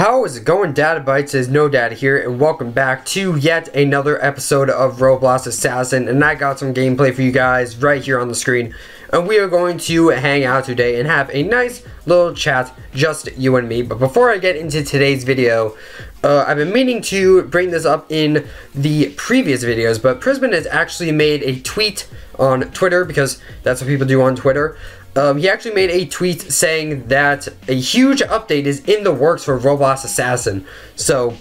How is it going, Data Bytes? Is No Data here, and welcome back to yet another episode of Roblox Assassin. And I got some gameplay for you guys right here on the screen, and we are going to hang out today and have a nice little chat, just you and me. But before I get into today's video, I've been meaning to bring this up in the previous videos, but Prisman has actually made a tweet on Twitter, because that's what people do on Twitter. He actually made a tweet saying that a huge update is in the works for Roblox Assassin. So,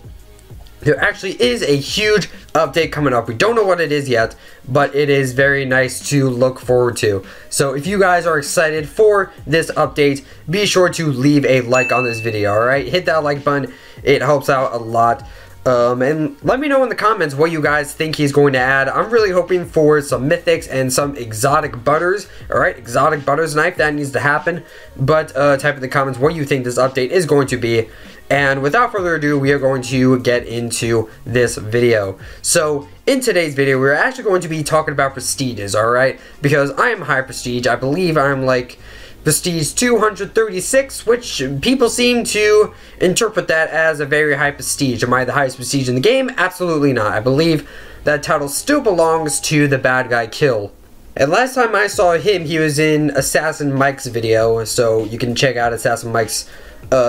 there actually is a huge update coming up. We don't know what it is yet, but it is very nice to look forward to. So, if you guys are excited for this update, be sure to leave a like on this video, alright? Hit that like button. It helps out a lot. And let me know in the comments what you guys think he's going to add. I'm really hoping for some mythics and some exotic butters. Alright, exotic butters knife, that needs to happen. But type in the comments what you think this update is going to be. And without further ado, we are going to get into this video. So, in today's video, we're actually going to be talking about prestiges, alright? Because I am high prestige. I believe I'm like Prestige 236, which people seem to interpret that as a very high prestige. Am I the highest prestige in the game? Absolutely not. I believe that title still belongs to the bad guy Kill. And last time I saw him, he was in Assassin Mike's video, so you can check out Assassin Mike's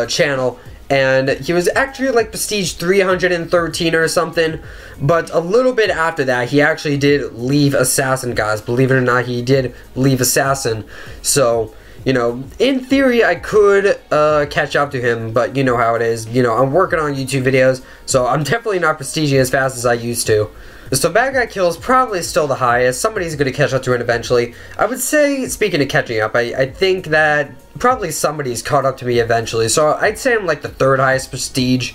channel. And he was actually like Prestige 313 or something, but a little bit after that, he actually did leave Assassin, guys. Believe it or not, he did leave Assassin. So, you know, in theory, I could catch up to him, but you know how it is. You know, I'm working on YouTube videos, so I'm definitely not prestiging as fast as I used to. So Bad Guy Kill is probably still the highest. Somebody's going to catch up to it eventually. I would say, speaking of catching up, I think that probably somebody's caught up to me eventually. So I'd say I'm like the third highest prestige.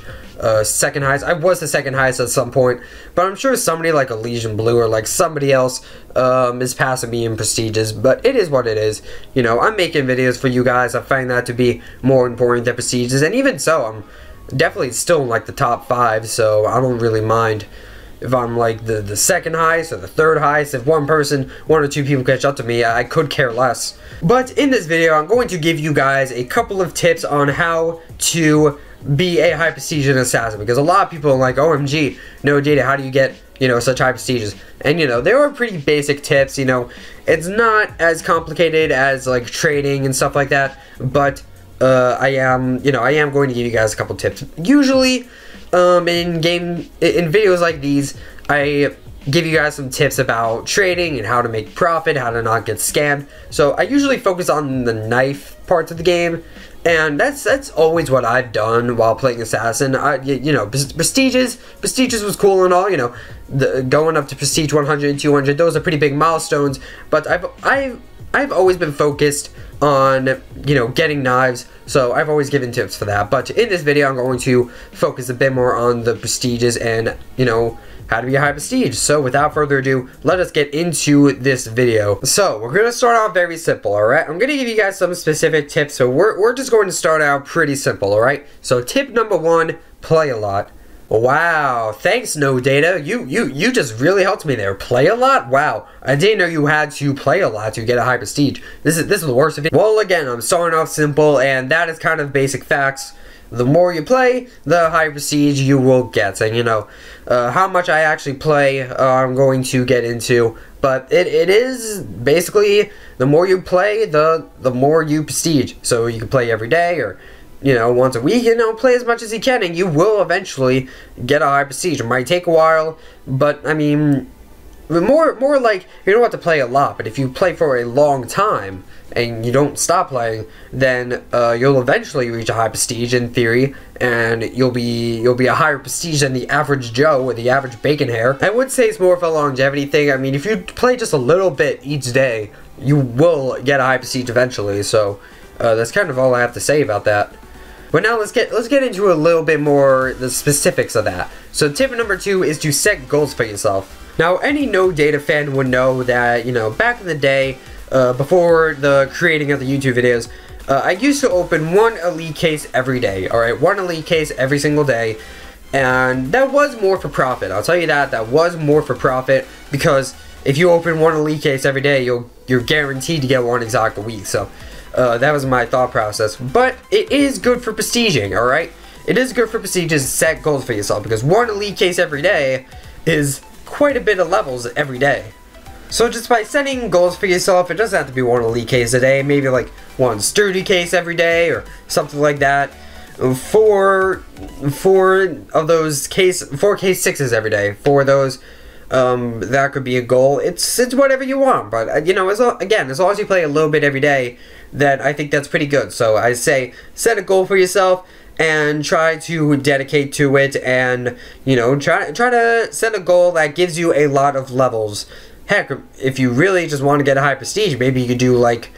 Second highest. I was the second highest at some point, but I'm sure somebody like Elysian Blue or like somebody else is passing me in prestiges, but it is what it is. You know, I'm making videos for you guys. I find that to be more important than prestiges, and even so, I'm definitely still in like the top 5, so I don't really mind if I'm like the second highest or the third highest. If one or two people catch up to me, I could care less. But in this video, I'm going to give you guys a couple of tips on how to be a high prestige assassin, because a lot of people are like, OMG, No Data, how do you get, you know, such high prestiges? And you know, there are pretty basic tips. You know, it's not as complicated as like trading and stuff like that, but I am going to give you guys a couple tips. Usually in videos like these, I give you guys some tips about trading and how to make profit, how to not get scammed. So I usually focus on the knife parts of the game, and that's always what I've done while playing Assassin. You know, prestiges was cool and all. You know, going up to Prestige 100 and 200, those are pretty big milestones. But I've always been focused on, you know, getting knives, so I've always given tips for that. But in this video, I'm going to focus a bit more on the prestiges and, you know, how to be a high prestige. So without further ado, let us get into this video. So we're gonna start out very simple, alright? I'm gonna give you guys some specific tips, so we're just going to start out pretty simple, alright? So tip number 1, play a lot. Wow, thanks No Data. You just really helped me there. Play a lot? Wow. I didn't know you had to play a lot to get a high prestige. This is the worst of it. Well, again, I'm starting off simple, and that is kind of basic facts. The more you play, the higher prestige you will get. And you know, how much I actually play, I'm going to get into. But it is basically, the more you play, the more you prestige. So you can play every day, or you know, once a week, you know, play as much as you can, and you will eventually get a high prestige. It might take a while, but I mean, more like, you don't have to play a lot, but if you play for a long time and you don't stop playing, then you'll eventually reach a high prestige in theory, and you'll be a higher prestige than the average Joe or the average bacon hair. I would say it's more of a longevity thing. I mean, if you play just a little bit each day, you will get a high prestige eventually. So that's kind of all I have to say about that. But now let's get into a little bit more the specifics of that. So tip number 2 is to set goals for yourself. Now, any No Data fan would know that, you know, back in the day, before the creating of the YouTube videos, I used to open 1 elite case every day, alright? 1 elite case every single day, and that was more for profit. I'll tell you that was more for profit, because if you open 1 elite case every day, you're guaranteed to get 1 exotic a week. So that was my thought process. But it is good for prestiging, alright? it is good for prestiges to set goals for yourself, because one elite case every day is quite a bit of levels every day. So just by setting goals for yourself, it doesn't have to be one elite case a day, maybe like one sturdy case every day or something like that. Four of those case 6s every day. 4 of those, that could be a goal. It's whatever you want, but you know, as long as you play a little bit every day, that I think that's pretty good. So I say set a goal for yourself and try to dedicate to it, and you know, try to set a goal that gives you a lot of levels. Heck, if you really just want to get a high prestige, maybe you could do like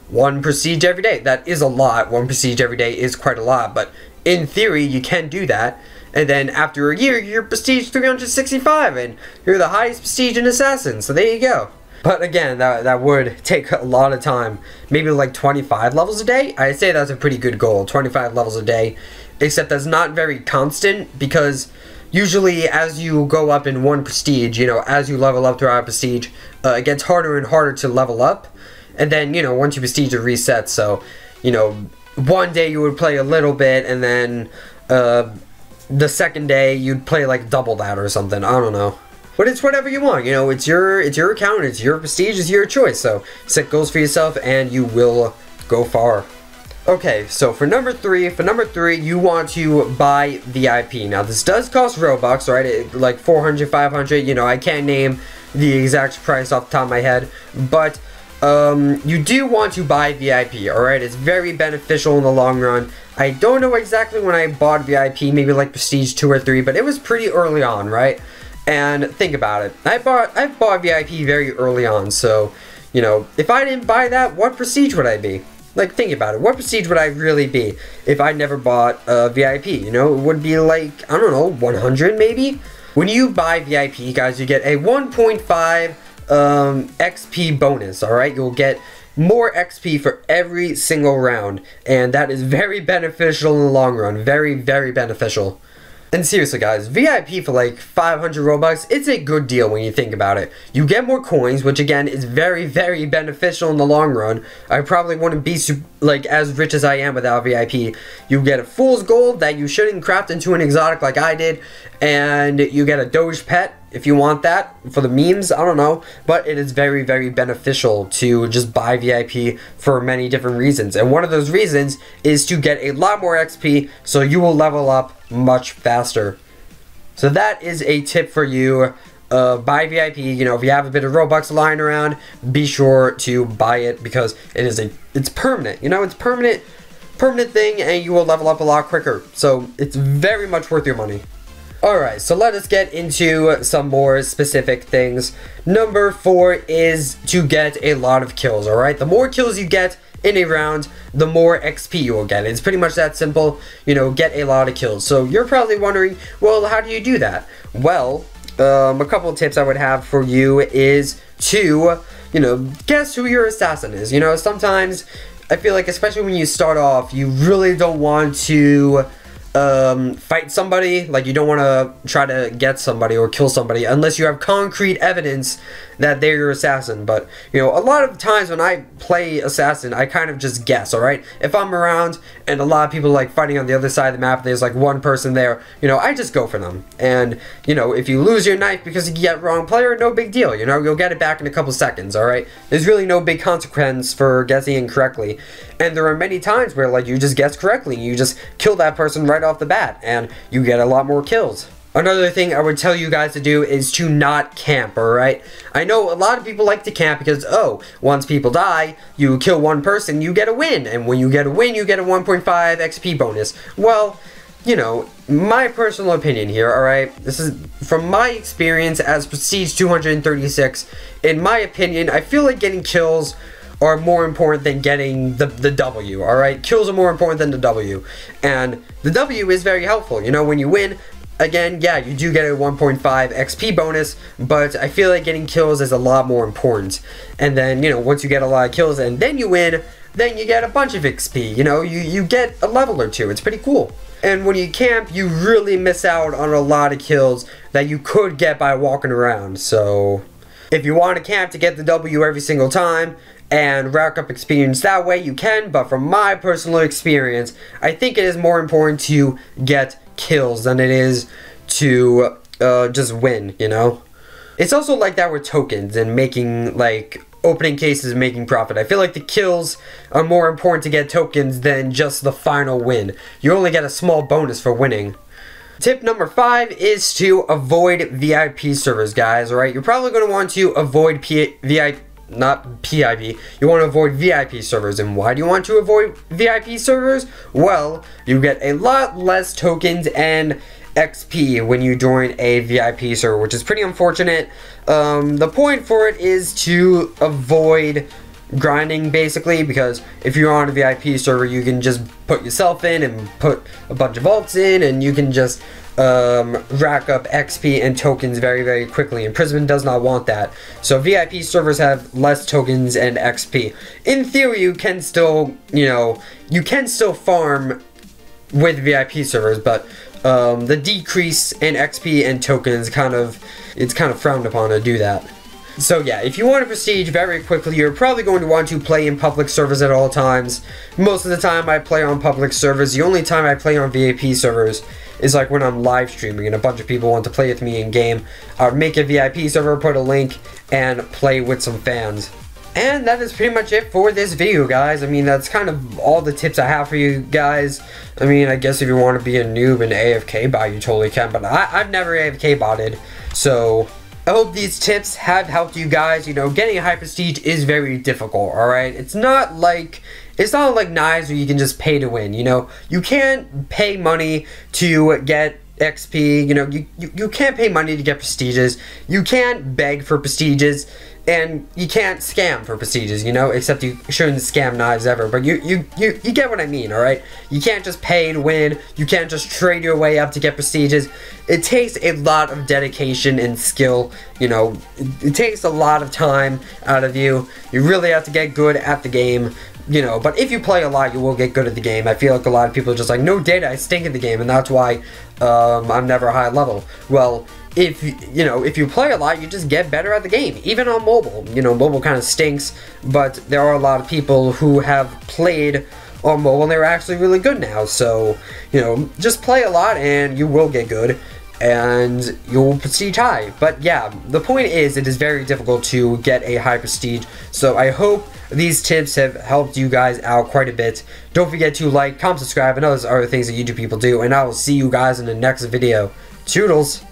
1 prestige every day. That is a lot. 1 prestige every day is quite a lot, but in theory, you can do that. And then after a year, you're prestige 365, and you're the highest prestige in Assassin. So there you go. But again, that would take a lot of time. Maybe like 25 levels a day. I'd say that's a pretty good goal. 25 levels a day, except that's not very constant, because usually as you go up in 1 prestige, you know, as you level up throughout prestige, it gets harder and harder to level up. And then, you know, once you prestige, it resets. So, you know, one day you would play a little bit, and then the second day you'd play like double that or something. I don't know. But it's whatever you want, you know, it's your account, it's your prestige, it's your choice. So set goals for yourself and you will go far. Okay, so for number 3, you want to buy VIP. Now this does cost Robux, right? Like 400, 500, you know, I can't name the exact price off the top of my head, but you do want to buy VIP, alright? It's very beneficial in the long run. I don't know exactly when I bought VIP, maybe like Prestige 2 or 3, but it was pretty early on, right? And think about it. I bought VIP very early on, so, you know, if I didn't buy that, what Prestige would I be? Like, think about it. What Prestige would I really be if I never bought VIP? You know, it would be like, I don't know, 100 maybe? When you buy VIP, guys, you get a 1.5 XP bonus, alright? You'll get more XP for every single round, and that is very beneficial in the long run. Very, very beneficial. And seriously guys, VIP for like 500 Robux, it's a good deal when you think about it. You get more coins, which again is very, very beneficial in the long run. I probably wouldn't be like as rich as I am without VIP. You get a Fool's Gold that you shouldn't craft into an exotic like I did, and you get a Doge pet if you want that for the memes, I don't know, but it is very, very beneficial to just buy VIP for many different reasons, and one of those reasons is to get a lot more XP, so you will level up much faster. So that is a tip for you. Buy VIP. You know, if you have a bit of Robux lying around, be sure to buy it, because it's permanent. You know, it's permanent thing, and you will level up a lot quicker. So it's very much worth your money. Alright, so let us get into some more specific things. Number 4 is to get a lot of kills, alright? The more kills you get in a round, the more XP you will get. It's pretty much that simple, you know, get a lot of kills. So you're probably wondering, well, how do you do that? Well, a couple of tips I would have for you is to, you know, guess who your assassin is. You know, sometimes I feel like, especially when you start off, you really don't want to fight somebody. Like, you don't want to try to get somebody or kill somebody unless you have concrete evidence that they're your assassin. But, you know, a lot of times when I play assassin, I kind of just guess, alright? If I'm around and a lot of people like fighting on the other side of the map, there's like one person there, you know, I just go for them. And, you know, if you lose your knife because you get wrong player, no big deal, you know, you'll get it back in a couple seconds, alright? There's really no big consequence for guessing incorrectly. And there are many times where, like, you just guess correctly, you just kill that person right off the bat, and you get a lot more kills. Another thing I would tell you guys to do is to not camp, alright? I know a lot of people like to camp because, oh, once people die, you kill one person, you get a win, and when you get a win, you get a 1.5 XP bonus. Well, you know, my personal opinion here, alright? This is from my experience as Prestige 236. In my opinion, I feel like getting kills are more important than getting the W, alright? Kills are more important than the W. And the W is very helpful. You know, when you win, again, yeah, you do get a 1.5 XP bonus, but I feel like getting kills is a lot more important. And then, you know, once you get a lot of kills and then you win, then you get a bunch of XP. You know, you get a level or two. It's pretty cool. And when you camp, you really miss out on a lot of kills that you could get by walking around. So If you want to camp to get the W every single time and rack up experience that way, you can, but from my personal experience, I think it is more important to get kills than it is to just win, you know? It's also like that with tokens and making, like, opening cases and making profit. I feel like the kills are more important to get tokens than just the final win. You only get a small bonus for winning. Tip number 5 is to avoid VIP servers, guys, alright? You're probably going to want to avoid not PIV, you want to avoid VIP servers. And why do you want to avoid VIP servers? Well, you get a lot less tokens and XP when you join a VIP server, which is pretty unfortunate. The point for it is to avoid grinding, basically, because if you're on a VIP server, you can just put yourself in and put a bunch of vaults in, and you can just rack up XP and tokens very, very quickly, and Prism does not want that. So VIP servers have less tokens and XP. In theory, you can still, you know, you can still farm with VIP servers, but the decrease in XP and tokens it's kind of frowned upon to do that. So yeah, if you want to prestige very quickly, you're probably going to want to play in public servers at all times. Most of the time I play on public servers. The only time I play on VIP servers is like when I'm live streaming and a bunch of people want to play with me in game. I would make a VIP server, put a link, and play with some fans. And that is pretty much it for this video, guys. I mean, that's kind of all the tips I have for you guys. I mean, I guess if you want to be a noob and AFK bot, you totally can, but I've never AFK botted, so I hope these tips have helped you guys. You know, getting a high prestige is very difficult, alright? It's not like Knives where you can just pay to win, you know? You can't pay money to get XP, you know, you can't pay money to get prestiges. You can't beg for prestiges. And you can't scam for prestiges, you know, except you shouldn't scam Knives ever, but you get what I mean, alright? You can't just pay to win, you can't just trade your way up to get prestiges. It takes a lot of dedication and skill, you know, it takes a lot of time out of you. You really have to get good at the game, you know, but if you play a lot, you will get good at the game. I feel like a lot of people are just like, no data, I stink at the game, and that's why I'm never high level. Well, if you play a lot, you just get better at the game, even on mobile. You know, mobile kind of stinks, but there are a lot of people who have played on mobile and they're actually really good now. So, you know, just play a lot and you will get good and you'll prestige high. But yeah, the point is, it is very difficult to get a high prestige. So I hope these tips have helped you guys out quite a bit. Don't forget to like, comment, subscribe, and those other things that YouTube people do. And I will see you guys in the next video. Toodles!